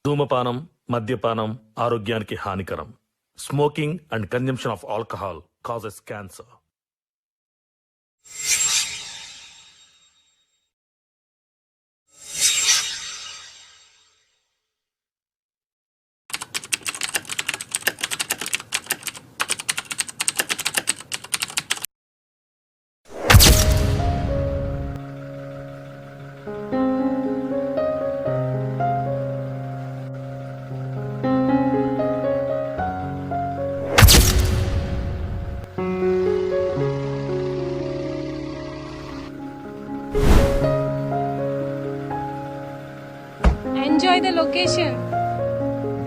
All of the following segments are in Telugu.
ధూమపానం, మద్యపానం ఆరోగ్యానికి హానికరం. Smoking and consumption of alcohol causes cancer. Enjoy the location.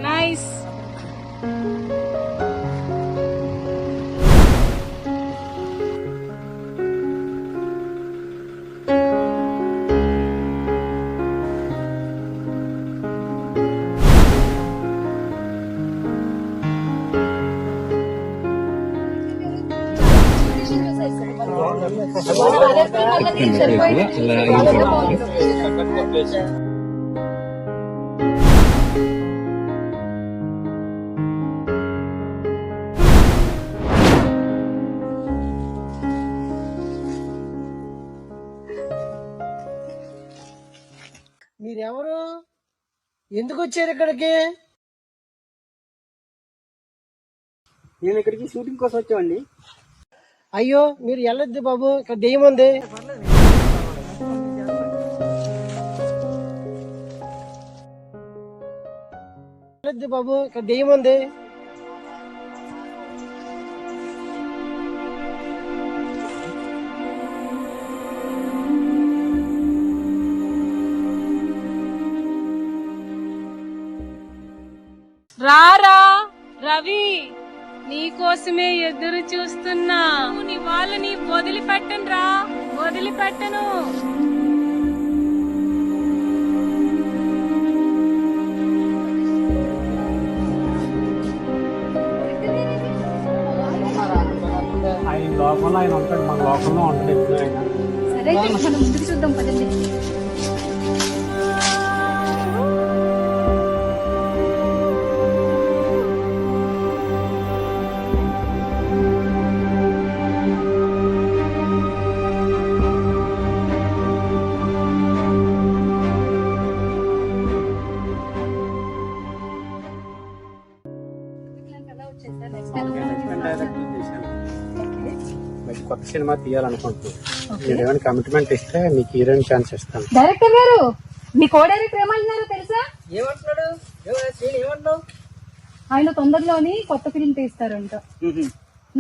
Nice. మీరెవరు? ఎందుకు వచ్చారు ఇక్కడికి? మేము ఇక్కడికి షూటింగ్ కోసం వచ్చామండి. అయ్యో మీరు వెళ్ళొద్దు బాబు, ఇక్కడ దెయ్యం ఉంది. వెళ్ళొద్దు బాబు, ఇక్కడ దెయ్యం ఉంది. రారా రవి, నీకోసమే ఎదురు చూస్తున్నా. నీ వాళ్ళని వదిలిపెట్టను రా, వదిలిపెట్టను. ఆయన లోకంలో ఆయన ఉంటాడు, మన లోకంలో ఉంటాడు ఎప్పుడు ఆయన. సరే మనం ముందుకు చూద్దాం పదండి. కొత్త సినిమా తీయాలనుకుంటున్నాను. మీరు ఏమైనా కమిట్మెంట్ ఇస్తే మీకు హీరోయిన్ ఛాన్స్ ఇస్తాను. డైరెక్టర్ గారు, మీ కో డైరెక్టర్ ఏమంటున్నారో తెలుసా? ఏమంటున్నాడు? ఏమంటున్నావు? ఆయన తొందరలోని కొత్త ఫిల్మ్ తీస్తారంట,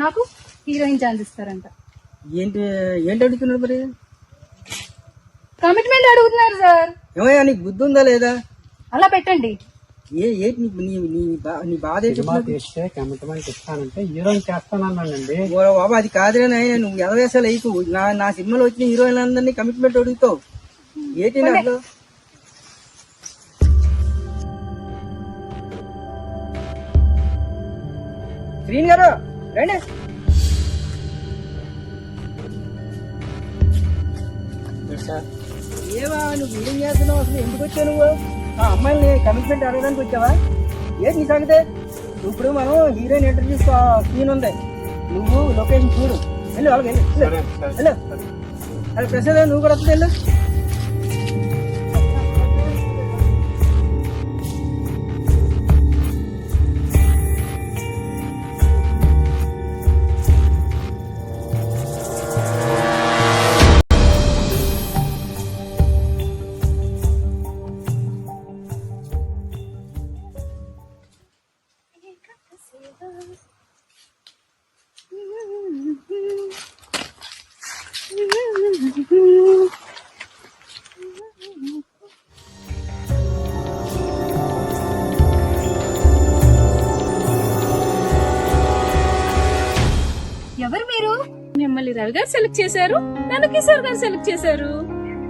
నాకు హీరోయిన్ ఛాన్స్ ఇస్తారంట. ఏంటి అడుగుతున్నాడు మరి? కమిట్మెంట్ అడుగుతున్నారు సార్. ఏమయ్యా నీకు బుద్ధి ఉందా లేదా? అలా పెట్టండి. ఏంటి నీ బాధ సినిమా తీస్తే కమిట్మెంట్ ఇస్తానంటే హీరోయిన్ చేస్తానన్నానండి. బాబా అది కాదురా నాయన, నువ్వు ఎదవేసాలు అయిపో. నా సినిమాలో వచ్చిన హీరోయిన్ అందరినీ కమిట్మెంట్ అడుగుతావు ఏంటి? అసలు శ్రీన్ గారు రండి. ఏవా నువ్వు ఏం చేస్తున్నావు? అసలు ఎందుకు వచ్చావు నువ్వు? ఆ అమ్మాయిని కమిట్మెంట్ అడగడానికి వచ్చావా? ఏంటి నీ సంగతే? ఇప్పుడు మనం హీరోయిన్ ఇంటర్వ్యూ సీన్ ఉంది, నువ్వు లొకేషన్ చూడు. వెళ్ళు వాళ్ళకి వెళ్ళు. అరే ప్రసాద్ నువ్వు కూడా వస్తుంది వెళ్ళు. ఎవరు మీరు? మిమ్మల్ని రవి గారు సెలెక్ట్ చేశారు, నన్ను కిషోర్ గారు సెలెక్ట్ చేశారు.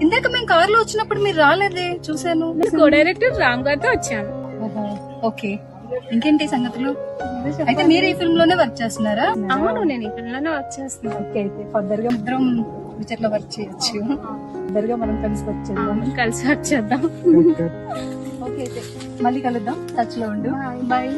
ఇందాక మేము కారులో వచ్చినప్పుడు మీరు రాలేదే, చూశాను. కో డైరెక్టర్ రామ్ గారితో వచ్చాను. ఓకే, ఇంకేంటి సంగతులు? అయితే మీరు ఈ ఫిల్మ్ లోనే వర్క్ చేస్తున్నారా? అవును, నేను ఈ పిల్లలోనే వర్క్ చేస్తున్నాను. ఓకే, అయితే ఫర్దర్ గా ఇద్దరం ఫ్యూచర్ లో వర్క్ చేయొచ్చు. ఫర్దర్ గా మనం కలిసి వర్క్ చేద్దాం. కలిసి వర్క్ చేద్దాం. ఓకే. ఓకే అయితే మళ్ళీ కలుద్దాం, టచ్ లో ఉండు. బాయ్.